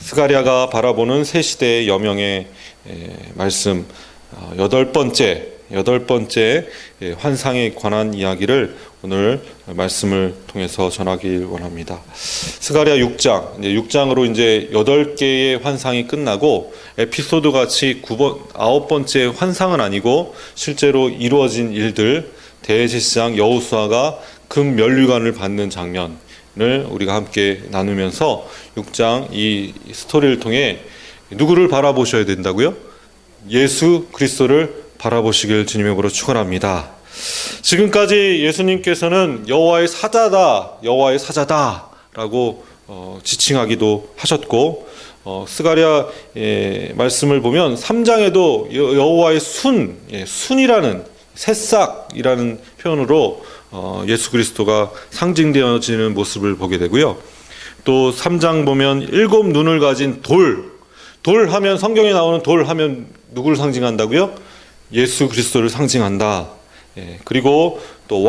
스가랴가 바라보는 새 시대의 여명의 말씀, 여덟 번째 환상에 관한 이야기를 오늘 말씀을 통해서 전하길 원합니다. 스가랴 6장, 이제 6장으로 이제 8개의 환상이 끝나고 에피소드 같이 9번째 환상은 아니고 실제로 이루어진 일들, 대제사장 여호수아가 금 면류관을 받는 장면을 우리가 함께 나누면서 6장 이 스토리를 통해 누구를 바라보셔야 된다고요? 예수 그리스도를 바라보시길 주님의 이름으로 축원합니다. 지금까지 예수님께서는 여호와의 사자다라고 지칭하기도 하셨고, 스가랴 말씀을 보면 3장에도 여호와의 순이라는 새싹이라는 표현으로 예수 그리스도가 상징되어지는 모습을 보게 되고요. 또 3장 보면 7 눈을 가진 돌 하면, 성경에 나오는 돌 하면 누구를 상징한다고요? 예수 그리스도를 상징한다. 그리고 또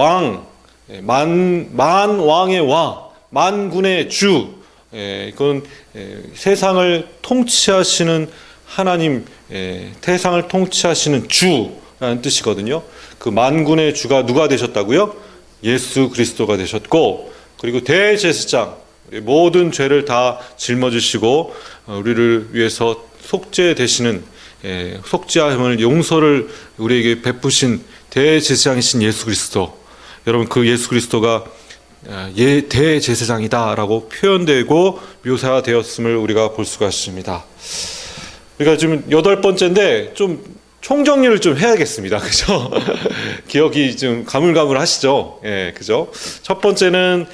만왕의 왕, 만군의 주, 이건 세상을 통치하시는 하나님, 세상을 통치하시는 주라는 뜻이거든요. 그 만군의 주가 누가 되셨다고요? 예수 그리스도가 되셨고, 그리고 대제사장, 모든 죄를 다 짊어지시고 우리를 위해서 속죄 되시는, 속죄함을, 용서를 우리에게 베푸신 대제사장이신 예수 그리스도, 여러분 그 예수 그리스도가 대제사장이다라고 표현되고 묘사되었음을 우리가 볼 수가 있습니다. 그러니까 지금 8번째인데 좀 총정리를 좀 해야겠습니다. 그죠? 기억이 좀 가물가물하시죠? 예, 그죠? 첫 번째는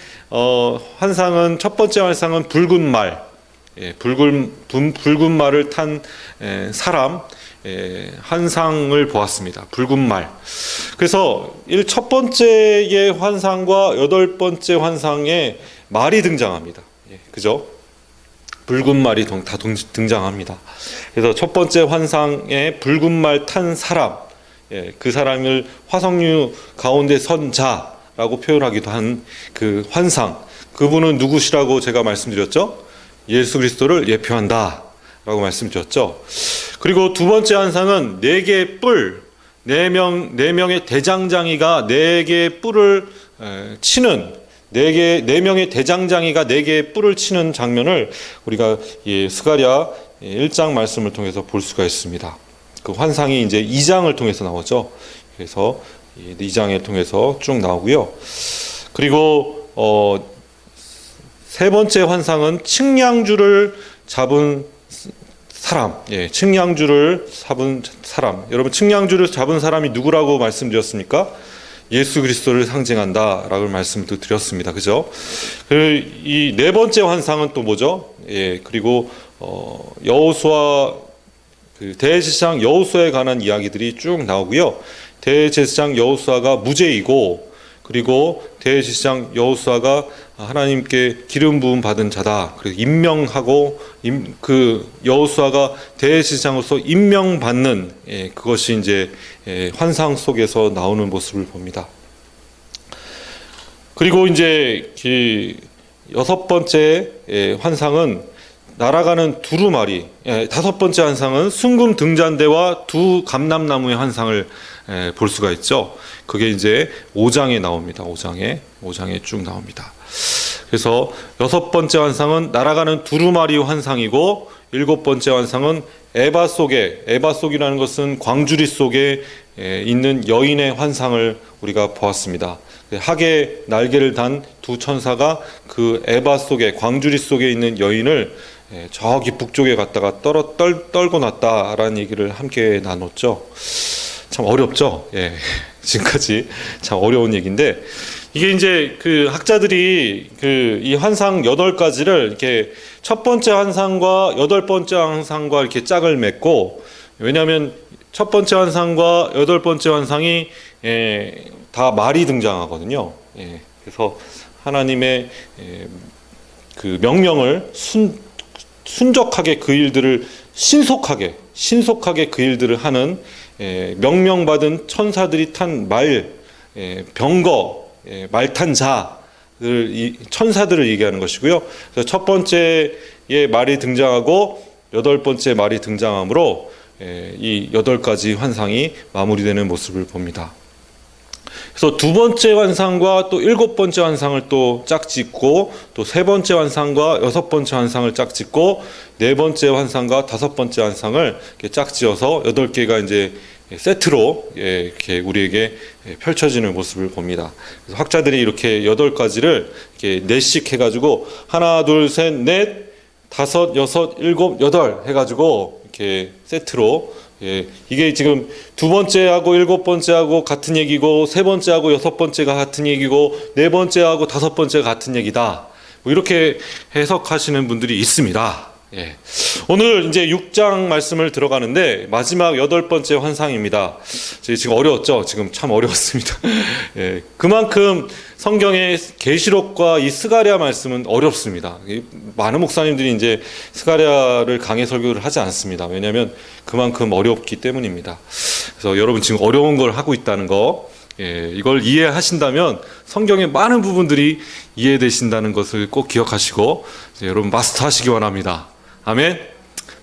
첫 번째 환상은 붉은 말, 붉은 말을 탄 사람, 환상을 보았습니다. 붉은 말. 그래서 첫 번째의 환상과 8번째 환상에 말이 등장합니다. 그죠? 붉은 말이 다 등장합니다. 그래서 첫 번째 환상에 붉은 말 탄 사람, 그 사람을 화석류 가운데 선 자라고 표현하기도 한 그 환상, 그분은 누구시라고 제가 말씀드렸죠? 예수 그리스도를 예표한다 라고 말씀드렸죠. 그리고 두 번째 환상은 4개의 뿔, 4명의 대장장이가 4개의 뿔을 치는, 4명의 대장장이가 4개의 뿔을 치는 장면을 우리가 스가랴 1장 말씀을 통해서 볼 수가 있습니다. 그 환상이 이제 2장을 통해서 나오죠. 그래서 2장을 통해서 쭉 나오고요. 그리고 세 번째 환상은 측량주를 잡은 사람, 측량주를 잡은 사람. 여러분, 측량주를 잡은 사람이 누구라고 말씀드렸습니까? 예수 그리스도를 상징한다라고 말씀도 드렸습니다. 그죠? 이 네 번째 환상은 또 뭐죠? 그리고 여호수아, 그 대제사장 여호수아에 관한 이야기들이 쭉 나오고요. 대제사장 여호수아가 무죄이고, 그리고 대제사장 여호수아가 하나님께 기름 부음 받은 자다. 그래서 임명하고, 그 여호수아가 대제사장으로서 임명받는, 그것이 이제 환상 속에서 나오는 모습을 봅니다. 그리고 이제 여섯 번째 환상은 날아가는 두루마리, 5번째 환상은 순금 등잔대와 두 감람나무의 환상을 볼 수가 있죠. 그게 이제 5장에 나옵니다. 5장에 쭉 나옵니다. 그래서 6번째 환상은 날아가는 두루마리 환상이고, 7번째 환상은 에바 속이라는 것은 광주리 속에 있는 여인의 환상을 우리가 보았습니다. 학의 날개를 단 두 천사가 그 에바 속에, 광주리 속에 있는 여인을 저기 북쪽에 갔다가 떨고 났다라는 얘기를 함께 나눴죠. 참 어렵죠. 지금까지 참 어려운 얘기인데, 이게 이제 그 학자들이 이 환상 8가지를 이렇게 첫 번째 환상과 8번째 환상과 이렇게 짝을 맺고, 왜냐하면 첫 번째 환상과 8번째 환상이 다 말이 등장하거든요. 그래서 하나님의 그 명령을 순적하게 그 일들을 신속하게 그 일들을 하는 명령받은 천사들이 탄 말 탄 자들, 천사들을 얘기하는 것이고요. 그래서 첫 번째 번째의 말이 등장하고 여덟 번째 말이 등장하므로 이 8가지 환상이 마무리되는 모습을 봅니다. 그래서 두 번째 환상과 또 7번째 환상을 또 짝짓고, 또 세 번째 환상과 6번째 환상을 짝짓고, 네 번째 환상과 5번째 환상을 이렇게 짝지어서 8개가 이제 세트로 이렇게 우리에게 펼쳐지는 모습을 봅니다. 그래서 학자들이 이렇게 8가지를 이렇게 넷씩 해가지고 하나, 둘, 셋, 넷, 다섯, 여섯, 일곱, 여덟 해가지고 이렇게 세트로, 이게 지금 두 번째하고 7번째하고 같은 얘기고, 세 번째하고 6번째가 같은 얘기고, 네 번째하고 5번째가 같은 얘기다, 뭐 이렇게 해석하시는 분들이 있습니다. 오늘 이제 6장 말씀을 들어가는데 마지막 8번째 환상입니다. 지금 어려웠죠? 지금 참 어려웠습니다. 그만큼 성경의 계시록과 이 스가랴 말씀은 어렵습니다. 많은 목사님들이 이제 스가랴를 강해 설교를 하지 않습니다. 왜냐하면 그만큼 어렵기 때문입니다. 그래서 여러분 지금 어려운 걸 하고 있다는 거, 이걸 이해하신다면 성경의 많은 부분들이 이해되신다는 것을 꼭 기억하시고 여러분 마스터하시기 원합니다. 아멘.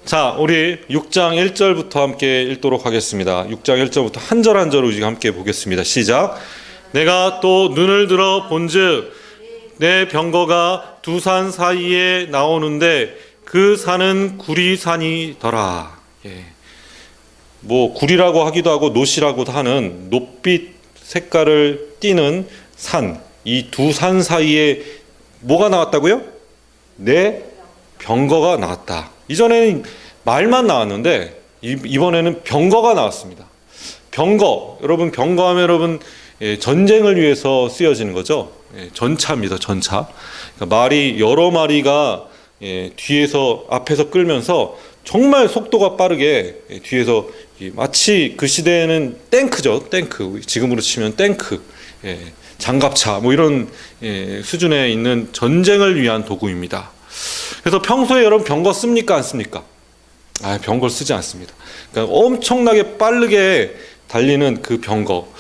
자, 우리 6장 1절부터 함께 읽도록 하겠습니다. 6장 1절부터 한 절 한 절 우리 함께 보겠습니다. 시작. 내가 또 눈을 들어 본즉 내 병거가 두 산 사이에 나오는데 그 산은 구리산이더라. 뭐 구리라고 하기도 하고 노시라고도 하는 노빛 색깔을 띠는 산, 이 두 산 사이에 뭐가 나왔다고요? 내 병거가 나왔다. 이전에는 말만 나왔는데 이번에는 병거가 나왔습니다. 병거, 여러분 병거하면 여러분 전쟁을 위해서 쓰여지는 거죠. 전차입니다. 전차. 그러니까 말이 여러 마리가 뒤에서 앞에서 끌면서 정말 속도가 빠르게 뒤에서, 마치 그 시대에는 탱크죠. 탱크. 지금으로 치면 탱크, 장갑차 뭐 이런 수준에 있는 전쟁을 위한 도구입니다. 그래서 평소에 여러분 병거 씁니까? 안 씁니까? 병거를 쓰지 않습니다. 그러니까 엄청나게 빠르게 달리는 그 병거.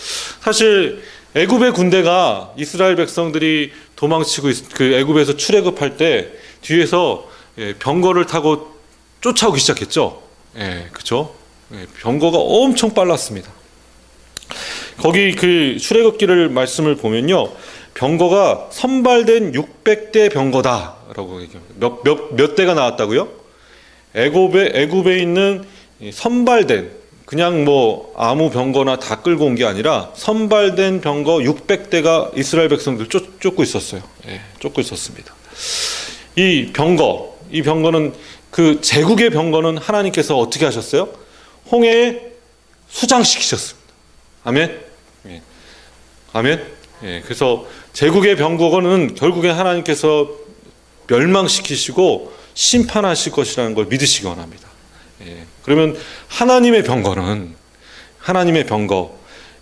사실 애굽의 군대가 이스라엘 백성들이 도망치고 그 애굽에서 출애굽할 때 뒤에서 병거를 타고 쫓아오기 시작했죠. 그렇죠? 병거가 엄청 빨랐습니다. 거기 그 출애굽기를 말씀을 보면요, 병거가 선발된 600대 병거다라고 얘기합니다. 몇 대가 나왔다고요? 애굽에 있는 선발된, 그냥 뭐 아무 병거나 다 끌고 온 게 아니라 선발된 병거 600대가 이스라엘 백성들 쫓고 있었어요. 쫓고 있었습니다. 이 병거는 그 제국의 병거는 하나님께서 어떻게 하셨어요? 홍해에 수장시키셨습니다. 아멘. 아멘. 그래서 제국의 병거는 결국에 하나님께서 멸망시키시고 심판하실 것이라는 걸 믿으시기 원합니다. 그러면 하나님의 병거,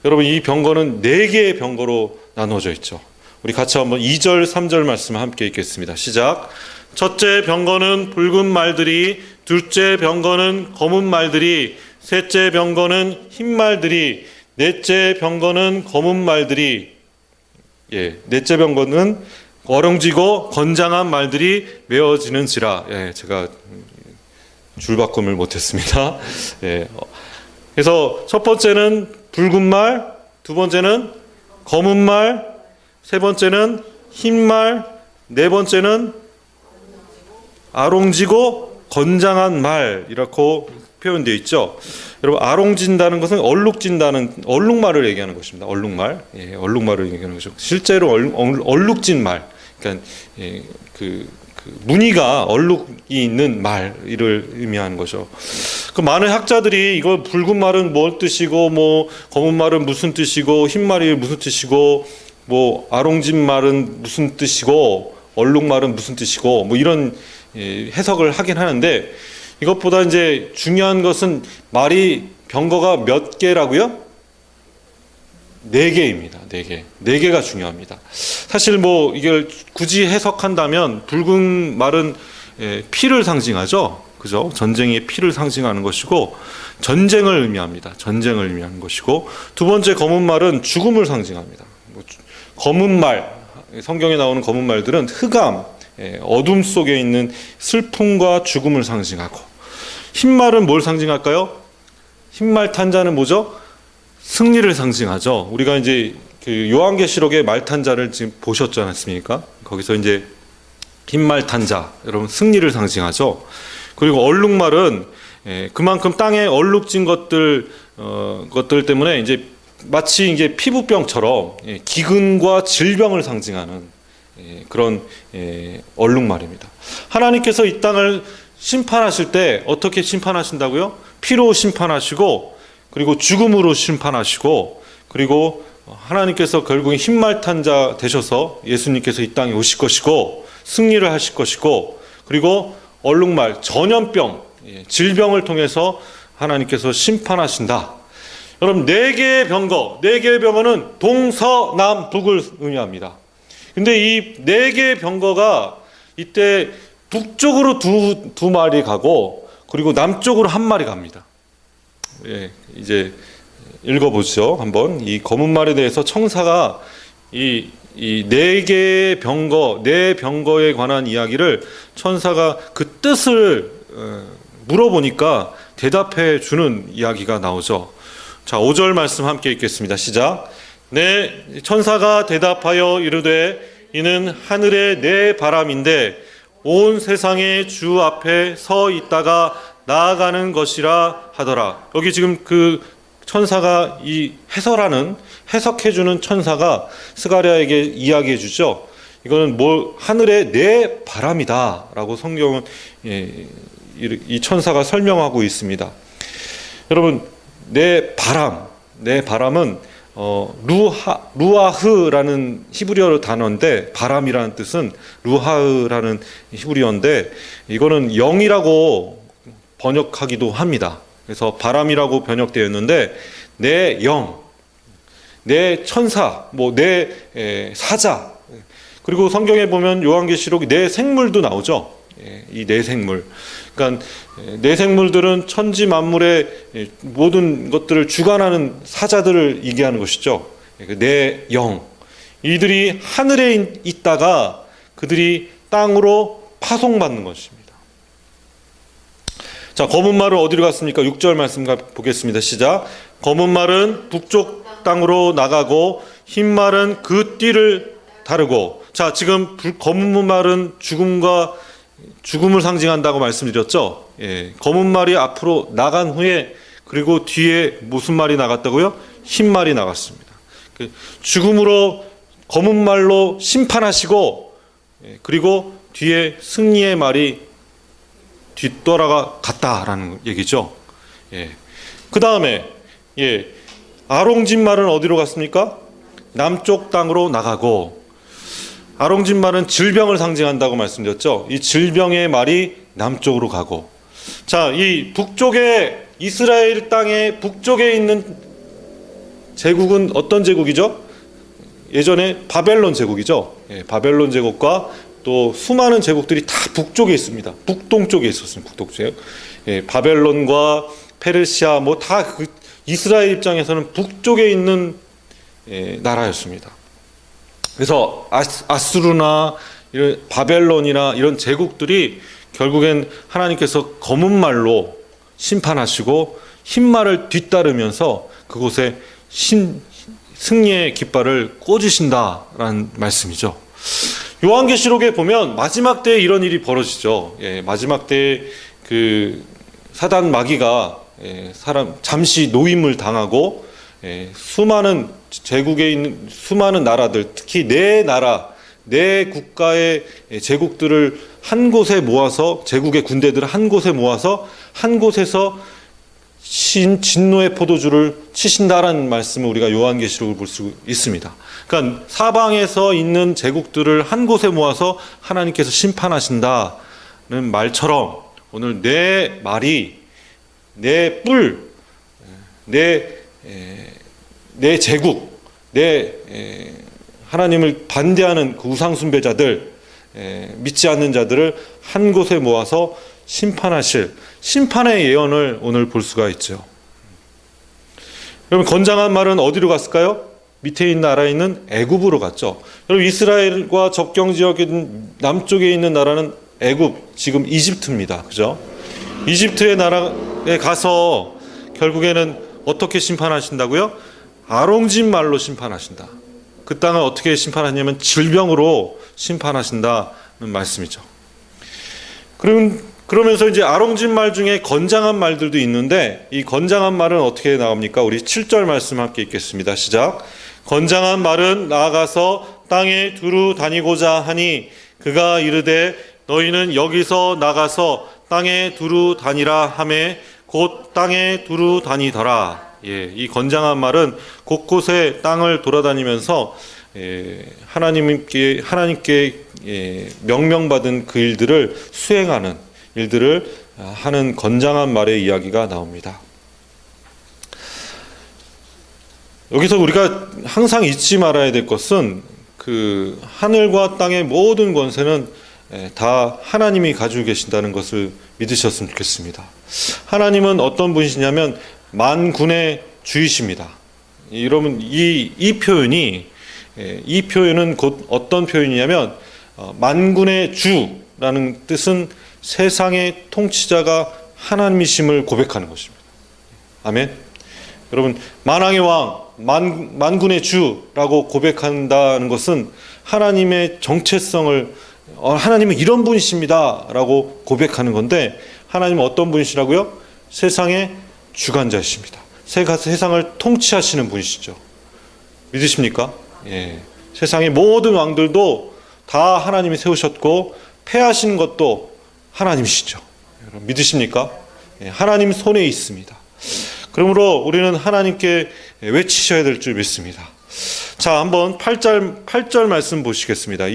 여러분 이 병거는 4개의 병거로 나누어져 있죠. 우리 같이 한번 2절 3절 말씀 함께 읽겠습니다. 시작. 첫째 병거는 붉은 말들이, 둘째 병거는 검은 말들이, 셋째 병거는 흰 말들이, 넷째 병거는 검은 말들이, 넷째 병거는 어렁지고 건장한 말들이 메어지는지라. 제가 줄바꿈을 못했습니다. 그래서 첫 번째는 붉은 말, 두 번째는 검은 말, 세 번째는 흰 말, 네 번째는 아롱지고 건장한 말이라고 표현되어 있죠. 여러분, 아롱진다는 것은 얼룩말을 얘기하는 것입니다. 얼룩말, 얼룩말을 얘기하는 것이죠. 실제로 얼룩진 말, 그러니까 그 무늬가 얼룩이 있는 말을 의미하는 거죠. 그 많은 학자들이 이거 붉은 말은 뭘 뜻이고, 뭐 검은 말은 무슨 뜻이고, 흰 말이 무슨 뜻이고, 뭐 아롱진 말은 무슨 뜻이고, 얼룩말은 무슨 뜻이고, 뭐 이런 해석을 하긴 하는데, 이것보다 이제 중요한 것은 병거가 몇 개라고요? 4개입니다. 4개. 4개가 중요합니다. 사실 뭐 이걸 굳이 해석한다면 붉은 말은 피를 상징하죠. 그죠? 전쟁의 피를 상징하는 것이고 전쟁을 의미합니다. 전쟁을 의미하는 것이고, 두 번째 검은 말은 죽음을 상징합니다. 검은 말, 성경에 나오는 검은 말들은 흑암, 어둠 속에 있는 슬픔과 죽음을 상징하고, 흰말은 뭘 상징할까요? 흰말 탄자는 뭐죠? 승리를 상징하죠. 우리가 이제 그 요한계시록의 말탄자를 지금 보셨지 않습니까? 거기서 이제 흰말 탄자, 여러분 승리를 상징하죠. 그리고 얼룩말은 그만큼 땅에 얼룩진 것들 때문에 이제 마치 이제 피부병처럼 기근과 질병을 상징하는 그런 얼룩말입니다. 하나님께서 이 땅을 심판하실 때 어떻게 심판하신다고요? 피로 심판하시고, 그리고 죽음으로 심판하시고, 그리고 하나님께서 결국엔 흰말탄자 되셔서 예수님께서 이 땅에 오실 것이고 승리를 하실 것이고, 그리고 얼룩말, 전염병, 질병을 통해서 하나님께서 심판하신다. 여러분, 네 개의 병거는 동서남북을 의미합니다. 근데 이 네 개의 병거가 이때 북쪽으로 두 마리 가고, 그리고 남쪽으로 한 마리 갑니다. 이제 읽어보죠. 한번 이 검은 말에 대해서 청사가 이 네 개의 병거, 네 병거에 관한 이야기를 천사가 그 뜻을 물어보니까 대답해 주는 이야기가 나오죠. 자, 5절 말씀 함께 읽겠습니다. 시작. 네, 천사가 대답하여 이르되 이는 하늘의 네 바람인데 온 세상의 주 앞에 서 있다가 나아가는 것이라 하더라. 여기 지금 그 천사가 이 해석해주는 천사가 스가랴에게 이야기해 주죠. 이거는 하늘의 네 바람이다라고 성경은 이 천사가 설명하고 있습니다. 여러분, 네 바람은 루아흐라는 히브리어 단어인데, 바람이라는 뜻은 루하흐라는 히브리어인데, 이거는 영이라고 번역하기도 합니다. 그래서 바람이라고 번역되었는데, 내 영, 내 천사, 내 사자, 그리고 성경에 보면 요한계시록 내 생물도 나오죠. 이 내 생물, 그러니까 내 생물들은 천지 만물의 모든 것들을 주관하는 사자들을 얘기하는 것이죠. 내 영, 이들이 하늘에 있다가 그들이 땅으로 파송받는 것입니다. 자, 검은 말은 어디로 갔습니까? 6절 말씀 보겠습니다. 시작. 검은 말은 북쪽 땅으로 나가고 흰 말은 그 띠를 다르고. 자, 지금 검은 말은 죽음을 상징한다고 말씀드렸죠. 검은 말이 앞으로 나간 후에, 그리고 뒤에 무슨 말이 나갔다고요? 흰 말이 나갔습니다. 죽음으로 검은 말로 심판하시고, 그리고 뒤에 승리의 말이 뒤돌아가 갔다라는 얘기죠. 그 다음에 아롱진 말은 어디로 갔습니까? 남쪽 땅으로 나가고, 아롱진 말은 질병을 상징한다고 말씀드렸죠. 이 질병의 말이 남쪽으로 가고. 자, 이 북쪽에, 이스라엘 땅의 북쪽에 있는 제국은 어떤 제국이죠? 예전에 바벨론 제국이죠. 바벨론 제국과 또 수많은 제국들이 다 북쪽에 있습니다. 북동쪽에 있었습니다. 북동쪽. 바벨론과 페르시아 다 그 이스라엘 입장에서는 북쪽에 있는 나라였습니다. 그래서 아수르나 이런 바벨론이나 이런 제국들이 결국엔 하나님께서 검은 말로 심판하시고 흰 말을 뒤따르면서 그곳에 승리의 깃발을 꽂으신다라는 말씀이죠. 요한계시록에 보면 마지막 때에 이런 일이 벌어지죠. 마지막 때에 그 사단 마귀가 잠시 노임을 당하고 수많은 제국에 있는 수많은 나라들, 특히 네 국가의 제국들을 한 곳에 모아서, 제국의 군대들을 한 곳에 모아서 한 곳에서 진노의 포도주를 치신다라는 말씀을 우리가 요한계시록을 볼 수 있습니다. 그러니까 사방에서 있는 제국들을 한 곳에 모아서 하나님께서 심판하신다는 말처럼, 오늘 내 말이, 내 뿔, 내 제국, 하나님을 반대하는 그 우상 숭배자들, 믿지 않는 자들을 한 곳에 모아서 심판하실 심판의 예언을 오늘 볼 수가 있죠. 여러분, 건장한 말은 어디로 갔을까요? 밑에 있는 나라에 있는 애굽으로 갔죠. 여러분 이스라엘과 접경 지역에 남쪽에 있는 나라는 애굽, 지금 이집트입니다. 그죠? 이집트의 나라에 가서 결국에는 어떻게 심판하신다고요? 아롱진 말로 심판하신다. 그 땅을 어떻게 심판하냐면 질병으로 심판하신다는 말씀이죠. 그러면서 이제 아롱진 말 중에 건장한 말들도 있는데 이 건장한 말은 어떻게 나옵니까? 우리 7절 말씀 함께 읽겠습니다. 시작. 건장한 말은 나아가서 땅에 두루 다니고자 하니 그가 이르되 너희는 여기서 나가서 땅에 두루 다니라 하매 곧 땅에 두루 다니더라. 이 건장한 말은 곳곳에 땅을 돌아다니면서 하나님께 명령받은 그 일들을 수행하는 일들을 하는 건장한 말의 이야기가 나옵니다. 여기서 우리가 항상 잊지 말아야 될 것은 그 하늘과 땅의 모든 권세는 다 하나님이 가지고 계신다는 것을 믿으셨으면 좋겠습니다. 하나님은 어떤 분이시냐면 만군의 주이십니다. 여러분 이 표현은 곧 어떤 표현이냐면 만군의 주라는 뜻은 세상의 통치자가 하나님이심을 고백하는 것입니다. 아멘. 여러분 만왕의 왕, 만군의 주라고 고백한다는 것은 하나님의 정체성을 하나님은 이런 분이십니다 라고 고백하는 건데 하나님은 어떤 분이시라고요? 세상의 주관자이십니다. 세상을 통치하시는 분이시죠. 믿으십니까? 세상의 모든 왕들도 다 하나님이 세우셨고 패하시는 것도 하나님이시죠. 여러분 믿으십니까? 하나님 손에 있습니다. 그러므로 우리는 하나님께 외치셔야 될 줄 믿습니다. 자, 한번 8절 말씀 보시겠습니다.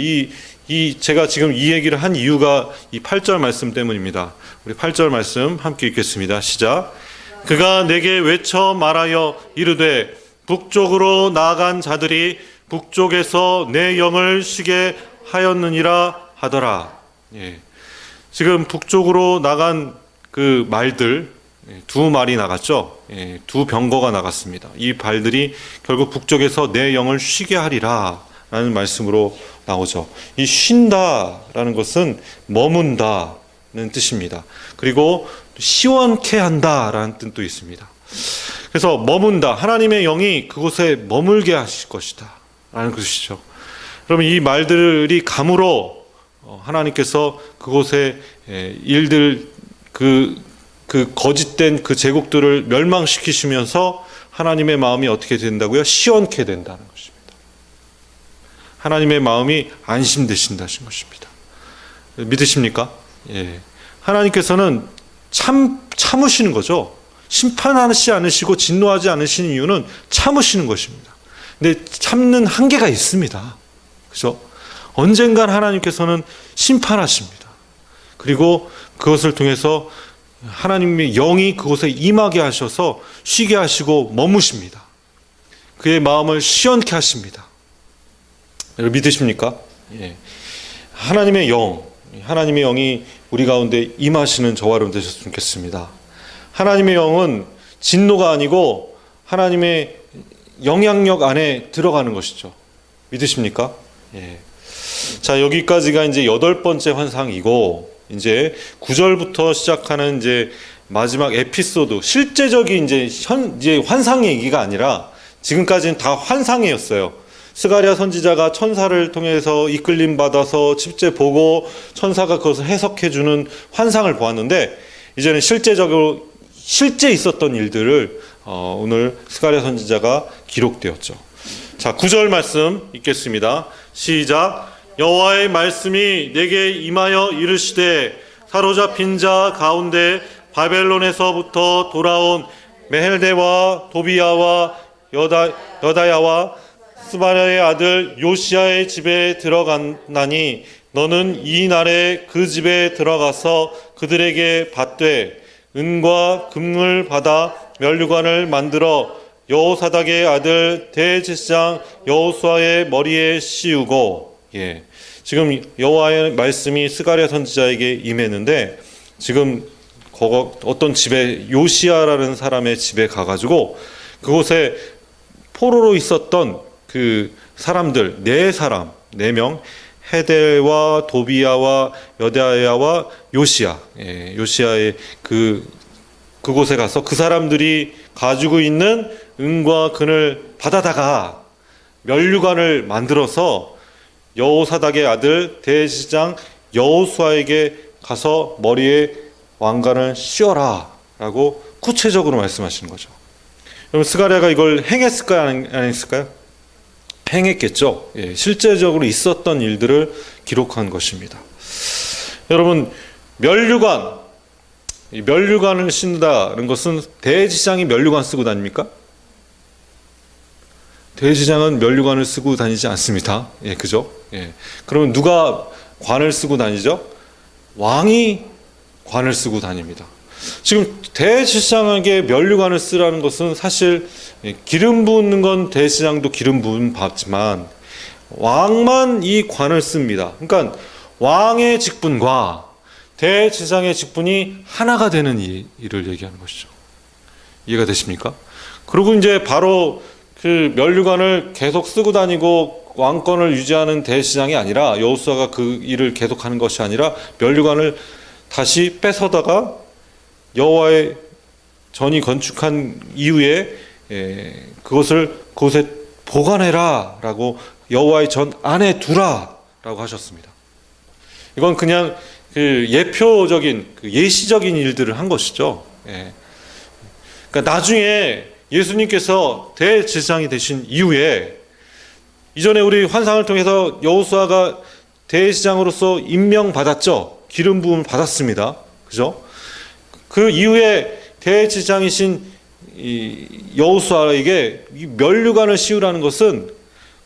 제가 지금 이 얘기를 한 이유가 이 8절 말씀 때문입니다. 우리 8절 말씀 함께 읽겠습니다. 시작. 그가 내게 외쳐 말하여 이르되 북쪽으로 나아간 자들이 북쪽에서 내 영을 쉬게 하였느니라 하더라. 지금 북쪽으로 나간 그 말들 두 말이 나갔죠. 두 병거가 나갔습니다. 이 발들이 결국 북쪽에서 내 영을 쉬게 하리라 라는 말씀으로 나오죠. 이 쉰다라는 것은 머문다는 뜻입니다. 그리고 시원케 한다라는 뜻도 있습니다. 그래서 머문다, 하나님의 영이 그곳에 머물게 하실 것이다 라는 것이죠. 그러면 이 말들이 감으로 하나님께서 그곳에 일들 그 거짓된 그 제국들을 멸망시키시면서 하나님의 마음이 어떻게 된다고요? 시원케 된다는 것입니다. 하나님의 마음이 안심되신다는 것입니다. 믿으십니까? 하나님께서는 참으시는 거죠. 심판하지 않으시고 진노하지 않으시는 이유는 참으시는 것입니다. 근데 참는 한계가 있습니다. 그죠? 언젠간 하나님께서는 심판하십니다. 그리고 그것을 통해서 하나님의 영이 그곳에 임하게 하셔서 쉬게 하시고 머무십니다. 그의 마음을 시원케 하십니다. 여러분 믿으십니까? 하나님의 영이 우리 가운데 임하시는 저와 여러분 되셨으면 좋겠습니다. 하나님의 영은 진노가 아니고 하나님의 영향력 안에 들어가는 것이죠. 믿으십니까? 자, 여기까지가 이제 8번째 환상이고 이제 9절부터 시작하는 이제 마지막 에피소드, 실제적인 이제 환상 얘기가 아니라 지금까지는 다 환상이었어요. 스가랴 선지자가 천사를 통해서 이끌림 받아서 직접 보고 천사가 그것을 해석해 주는 환상을 보았는데 이제는 실제 있었던 일들을 오늘 스가랴 선지자가 기록되었죠. 자, 9절 말씀 읽겠습니다. 시작. 여호와의 말씀이 내게 임하여 이르시되 사로잡힌 자 가운데 바벨론에서부터 돌아온 메헬데와 도비야와 여다야와 스바랴의 아들 요시야의 집에 들어갔나니 너는 이 날에 그 집에 들어가서 그들에게 받되 은과 금을 받아 면류관을 만들어 여호사닥의 아들 대제사장 여호수아의 머리에 씌우고 지금 여호와의 말씀이 스가랴 선지자에게 임했는데 지금 어떤 집에 요시야라는 사람의 집에 가가지고 그곳에 포로로 있었던 그 사람들 네 사람, 4명, 헤델과 도비야와 여다야와 요시야, 요시야의 그곳에 가서 그 사람들이 가지고 있는 은과 금을 받아다가 면류관을 만들어서 여호사닥의 아들 대제사장 여호수아에게 가서 머리에 왕관을 씌워라 라고 구체적으로 말씀하시는 거죠. 그럼 스가랴가 이걸 행했을까요? 안 했을까요? 행했겠죠. 실제적으로 있었던 일들을 기록한 것입니다. 여러분, 면류관, 이 면류관을 신다는 것은 대제사장이 면류관 쓰고 다닙니까? 대제사장은 면류관을 쓰고 다니지 않습니다. 그죠? 그러면 누가 관을 쓰고 다니죠? 왕이 관을 쓰고 다닙니다. 지금 대제사장에게 면류관을 쓰라는 것은 사실 기름 붓는 건 대제사장도 기름 부음 받지만 왕만 이 관을 씁니다. 그러니까 왕의 직분과 대제사장의 직분이 하나가 되는 일을 얘기하는 것이죠. 이해가 되십니까? 그리고 이제 바로 그 면류관을 계속 쓰고 다니고 왕권을 유지하는 대제사장이 아니라 여호수아가 그 일을 계속하는 것이 아니라 면류관을 다시 뺏어다가 여호와의 전이 건축한 이후에 그것을 그곳에 보관해라 라고 여호와의 전 안에 두라 라고 하셨습니다. 이건 그냥 그 예표적인 예시적인 일들을 한 것이죠. 그러니까 나중에 예수님께서 대제사장이 되신 이후에 이전에 우리 환상을 통해서 여호수아가 대제사장으로서 임명받았죠. 기름 부음을 받았습니다. 그죠? 그 이후에 대제사장이신 여호수아에게 이 면류관을 씌우라는 것은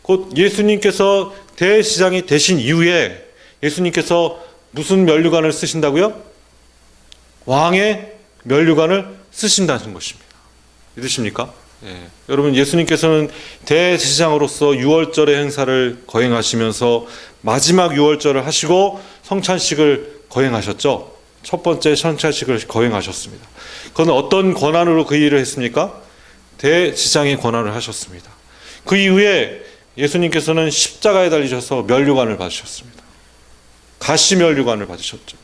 곧 예수님께서 대제사장이 되신 이후에 예수님께서 무슨 면류관을 쓰신다고요? 왕의 면류관을 쓰신다는 것입니다. 믿으십니까? 여러분, 예수님께서는 대제사장으로서 유월절의 행사를 거행하시면서 마지막 유월절을 하시고 성찬식을 거행하셨죠. 첫 번째 성찬식을 거행하셨습니다. 그건 어떤 권한으로 그 일을 했습니까? 대제사장의 권한을 하셨습니다. 그 이후에 예수님께서는 십자가에 달리셔서 면류관을 받으셨습니다. 가시 면류관을 받으셨죠.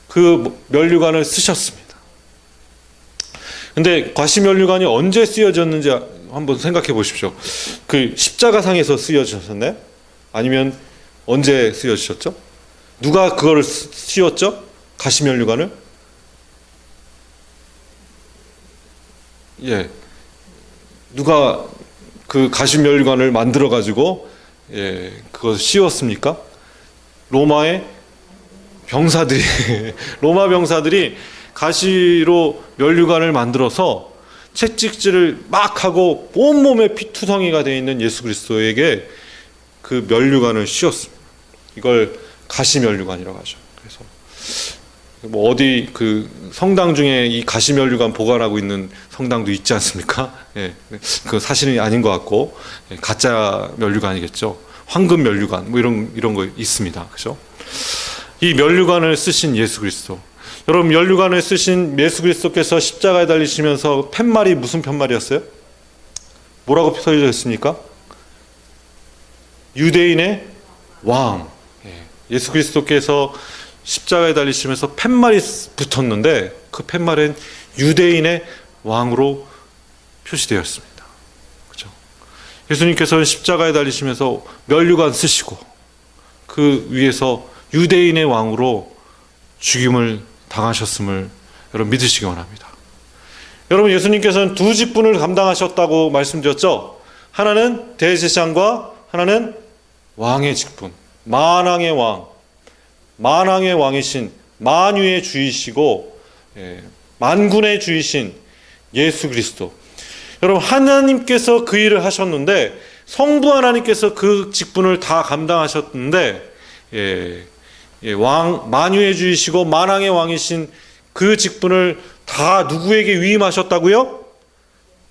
그 면류관을 쓰셨습니다. 근데 가시 면류관이 언제 쓰여졌는지 한번 생각해 보십시오. 그 십자가상에서 쓰여졌었나요? 아니면 언제 쓰여지셨죠? 누가 그걸 씌웠죠? 가시 면류관을? 누가 그 가시 면류관을 만들어 가지고 그걸 씌웠습니까? 로마의 병사들이 로마 병사들이 가시로 면류관을 만들어서 채찍질을 막 하고 온몸에 피투성이가 되어 있는 예수 그리스도에게 그 면류관을 씌웠습니다. 이걸 가시 면류관이라고 하죠. 그래서 뭐 어디 그 성당 중에 이 가시 면류관 보관하고 있는 성당도 있지 않습니까? 그 사실은 아닌 것 같고 가짜 면류관이겠죠. 황금 면류관 뭐 이런 거 있습니다. 그죠? 이 면류관을 쓰신 예수 그리스도. 여러분, 면류관을 쓰신 예수 그리스도께서 십자가에 달리시면서 팻말이 무슨 팻말이었어요? 뭐라고 써져 있습니까? 유대인의 왕. 예수 그리스도께서 십자가에 달리시면서 팻말이 붙었는데 그 팻말은 유대인의 왕으로 표시되었습니다. 그렇죠? 예수님께서는 십자가에 달리시면서 면류관 쓰시고 그 위에서 유대인의 왕으로 죽임을 당하셨음을 여러분 믿으시기 원합니다. 여러분, 예수님께서는 두 직분을 감당하셨다고 말씀드렸죠. 하나는 대제사장과 하나는 왕의 직분. 만왕의 왕, 만왕의 왕이신 만유의 주이시고 만군의 주이신 예수 그리스도. 여러분, 하나님께서 그 일을 하셨는데 성부 하나님께서 그 직분을 다 감당하셨는데 왕, 만유의 주이시고 만왕의 왕이신 그 직분을 다 누구에게 위임하셨다고요?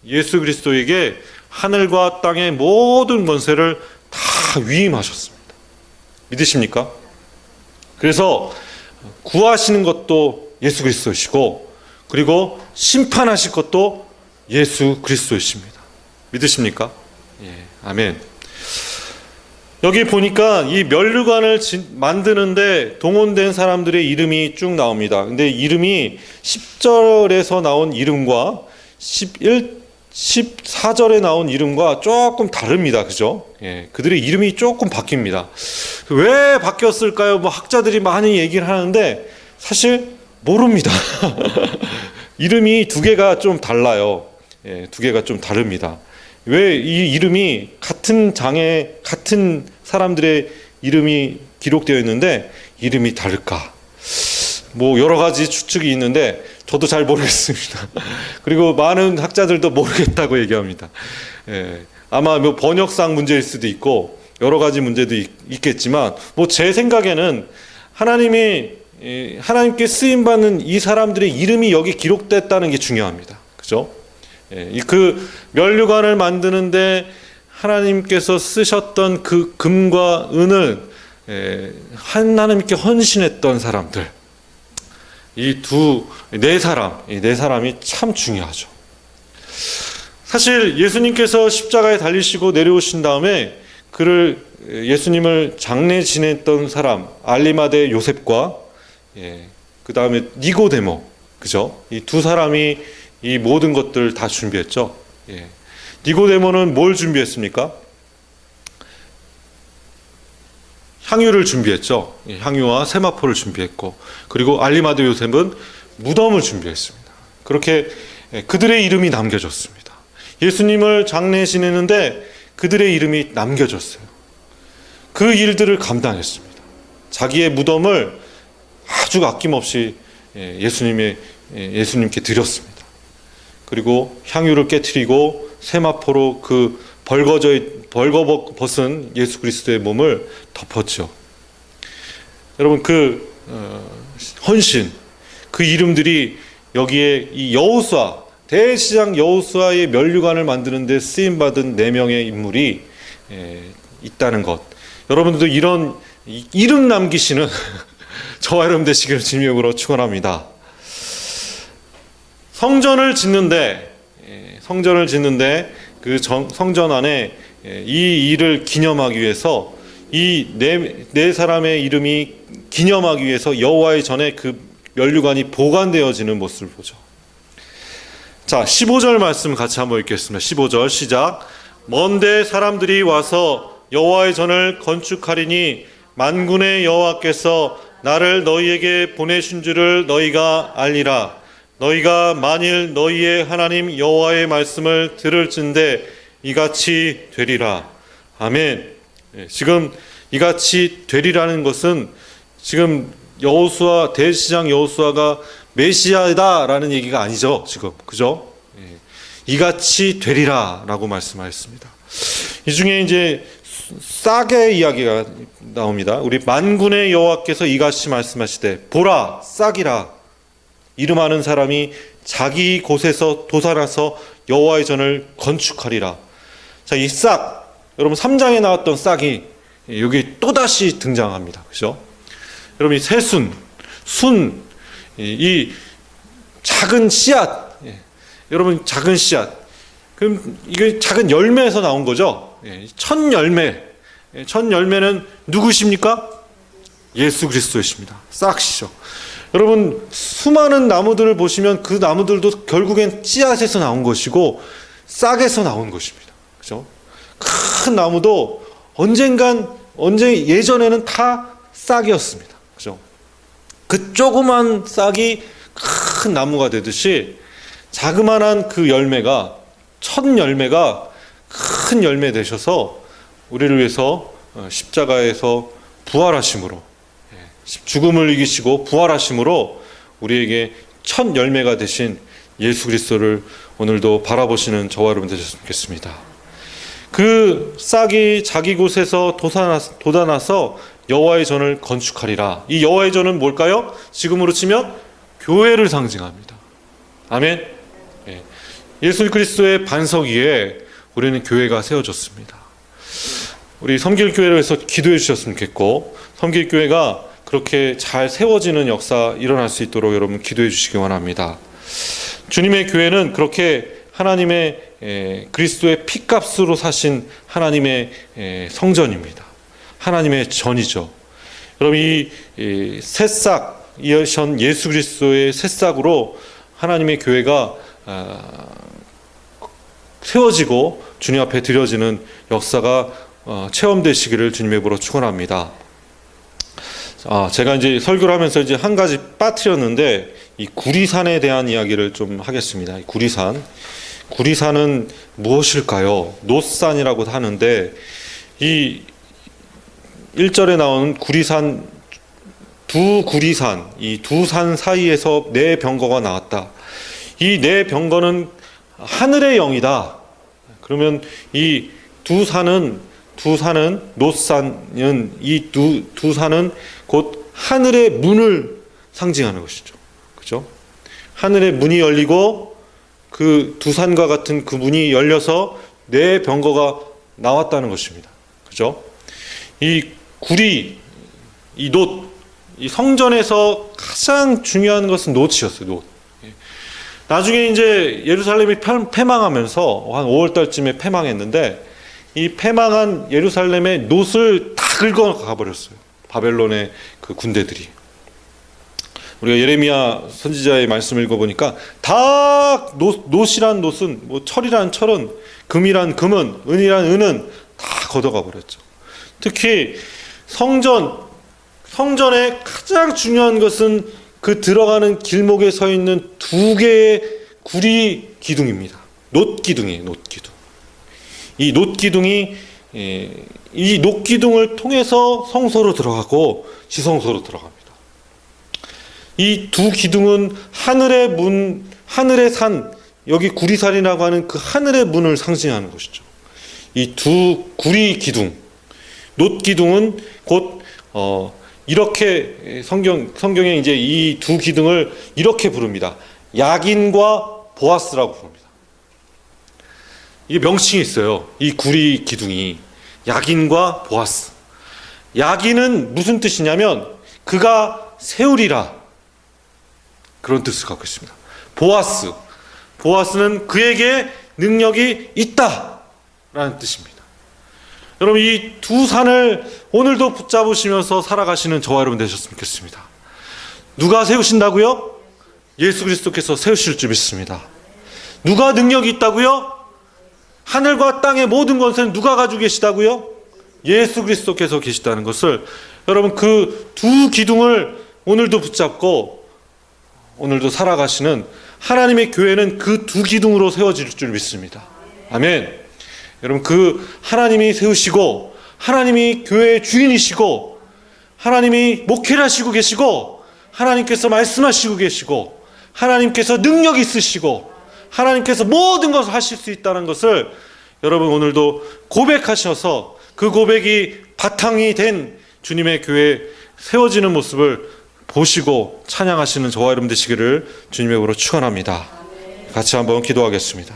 예수 그리스도에게 하늘과 땅의 모든 권세를 다 위임하셨습니다. 믿으십니까? 그래서 구하시는 것도 예수 그리스도이시고 그리고 심판하실 것도 예수 그리스도이십니다. 믿으십니까? 예, 아멘. 여기 보니까 이 면류관을 만드는데 동원된 사람들의 이름이 쭉 나옵니다. 근데 이름이 10절에서 나온 이름과 14절에 나온 이름과 조금 다릅니다. 그죠? 예, 그들의 이름이 조금 바뀝니다. 왜 바뀌었을까요? 뭐 학자들이 많이 얘기를 하는데 사실 모릅니다. 이름이 두 개가 좀 달라요. 예, 두 개가 좀 다릅니다. 왜 이 이름이 같은 장에 같은 사람들의 이름이 기록되어 있는데 이름이 다를까? 뭐 여러 가지 추측이 있는데 저도 잘 모르겠습니다. 그리고 많은 학자들도 모르겠다고 얘기합니다. 예, 아마 뭐 번역상 문제일 수도 있고 여러 가지 문제도 있겠지만 뭐 제 생각에는 하나님께 쓰임 받는 이 사람들의 이름이 여기 기록됐다는 게 중요합니다. 그죠? 그 면류관을 만드는데 하나님께서 쓰셨던 그 금과 은을 하나님께 헌신했던 사람들, 이 네 사람이 참 중요하죠. 사실 예수님께서 십자가에 달리시고 내려오신 다음에 예수님을 장례 지냈던 사람 알리마대 요셉과 그 다음에 니고데모, 그죠? 이 두 사람이 이 모든 것들 다 준비했죠. 니고데모는 뭘 준비했습니까? 향유를 준비했죠. 향유와 세마포를 준비했고, 그리고 알리마대 요셉은 무덤을 준비했습니다. 그렇게 그들의 이름이 남겨졌습니다. 예수님을 장례 지내는데 그들의 이름이 남겨졌어요. 그 일들을 감당했습니다. 자기의 무덤을 아주 아낌없이 예수님께 드렸습니다. 그리고 향유를 깨트리고 세마포로 그 벌거벗은 예수 그리스도의 몸을 덮었죠. 여러분 그 헌신, 그 이름들이 여기에 이 여호수아, 대제사장 여호수아의 면류관을 만드는 데 쓰임 받은 4명의 인물이 있다는 것. 여러분들도 이런 이름 남기시는 저와 여러분 되시기를 주님의 이름으로 축원합니다. 성전을 짓는데 그 성전 안에 이 일을 기념하기 위해서 이 네 사람의 이름이 기념하기 위해서 여호와의 전에 그 면류관이 보관되어지는 모습을 보죠. 자, 15절 말씀 같이 한번 읽겠습니다. 15절 시작. 먼데 사람들이 와서 여호와의 전을 건축하리니 만군의 여호와께서 나를 너희에게 보내신 줄을 너희가 알리라. 너희가 만일 너희의 하나님 여호와의 말씀을 들을진대 이같이 되리라. 아멘. 지금 이같이 되리라는 것은 지금 대제사장 여호수아가 메시아다라는 얘기가 아니죠. 지금 그죠? 이같이 되리라라고 말씀하셨습니다. 이 중에 이제 싹의 이야기가 나옵니다. 우리 만군의 여호와께서 이같이 말씀하시되 보라 싹이라 이름하는 사람이 자기 곳에서 도살하서 여호와의 전을 건축하리라. 자, 이 싹, 여러분 3장에 나왔던 싹이 여기 또다시 등장합니다. 그죠? 여러분 이 새순, 이 작은 씨앗, 여러분 작은 씨앗, 그럼 이게 작은 열매에서 나온 거죠. 첫 열매는 누구십니까? 예수 그리스도이십니다. 싹이죠. 여러분 수많은 나무들을 보시면 그 나무들도 결국엔 씨앗에서 나온 것이고 싹에서 나온 것입니다. 그죠? 큰 나무도 예전에는 다 싹이었습니다. 그죠? 그 조그만 싹이 큰 나무가 되듯이 자그마한 그 열매가 첫 열매가 큰 열매 되셔서 우리를 위해서 십자가에서 부활하심으로 죽음을 이기시고 부활하심으로 우리에게 첫 열매가 되신 예수 그리스도를 오늘도 바라보시는 저와 여러분 되셨으면 좋겠습니다. 그 싹이 자기 곳에서 돋아나서 여호와의 전을 건축하리라. 이 여호와의 전은 뭘까요? 지금으로 치면 교회를 상징합니다. 아멘. 예수 그리스도의 반석 위에 우리는 교회가 세워졌습니다. 우리 섬길교회를 위해서 기도해 주셨으면 좋겠고, 섬길교회가 그렇게 잘 세워지는 역사 일어날 수 있도록 여러분 기도해 주시기 원합니다. 주님의 교회는 그렇게 하나님의 그리스도의 피값으로 사신 하나님의 성전입니다. 하나님의 전이죠. 여러분 이 새싹이신 예수 그리스도의 새싹으로 하나님의 교회가 세워지고 주님 앞에 드려지는 역사가 체험되시기를 주님의 이름으로 축원합니다. 제가 이제 설교를 하면서 이제 한 가지 빠뜨렸는데 이 구리산에 대한 이야기를 좀 하겠습니다. 구리산은 무엇일까요? 놋산이라고 하는데 이 1절에 나오는 구리산, 이 두 산 사이에서 네 병거가 나왔다. 이 네 병거는 하늘의 영이다. 그러면 이 두 산은 놋산은 이 두 산은 곧 하늘의 문을 상징하는 것이죠. 그죠? 하늘의 문이 열리고 그 두 산과 같은 그 문이 열려서 네 병거가 나왔다는 것입니다. 그죠? 이 이 성전에서 가장 중요한 것은 놋이었어요. 놋. 나중에 이제 예루살렘이 패망하면서 한 5월달쯤에 패망했는데 이 패망한 예루살렘의 놋을 다 긁어가 버렸어요. 바벨론의 그 군대들이. 우리가 예레미야 선지자의 말씀을 읽어보니까 다 놋이란 놋은, 뭐 철이란 철은, 금이란 금은, 은이란 은은 다 걷어가 버렸죠. 특히 성전의 가장 중요한 것은 그 들어가는 길목에 서 있는 두 개의 구리 기둥입니다. 놋 기둥이에요. 놋 기둥. 이 놋 기둥을 통해서 성소로 들어가고 지성소로 들어갑니다. 이 두 기둥은 하늘의 문, 하늘의 산, 여기 구리산이라고 하는 그 하늘의 문을 상징하는 것이죠. 이 두 구리 기둥, 놋 기둥은 곧 이렇게 성경에 이제 이 두 기둥을 이렇게 부릅니다. 야긴과 보아스라고 부릅니다. 이게 명칭이 있어요. 이 구리 기둥이 야긴과 보아스. 야긴은 무슨 뜻이냐면 그가 세우리라, 그런 뜻을 갖고 있습니다. 보아스는 그에게 능력이 있다라는 뜻입니다. 여러분 이 두 산을 오늘도 붙잡으시면서 살아가시는 저와 여러분 되셨으면 좋겠습니다. 누가 세우신다고요? 예수 그리스도께서 세우실 줄 믿습니다. 누가 능력이 있다고요? 하늘과 땅의 모든 것은 누가 가지고 계시다고요? 예수 그리스도께서 계시다는 것을, 여러분 그 두 기둥을 오늘도 붙잡고 오늘도 살아가시는 하나님의 교회는 그 두 기둥으로 세워질 줄 믿습니다. 아멘. 여러분 그 하나님이 세우시고 하나님이 교회의 주인이시고 하나님이 목회를 하시고 계시고 하나님께서 말씀하시고 계시고 하나님께서 능력이 있으시고 하나님께서 모든 것을 하실 수 있다는 것을 여러분 오늘도 고백하셔서 그 고백이 바탕이 된 주님의 교회 세워지는 모습을 보시고 찬양하시는 저와 여러분 되시기를 주님의 이름으로 축원합니다. 같이 한번 기도하겠습니다.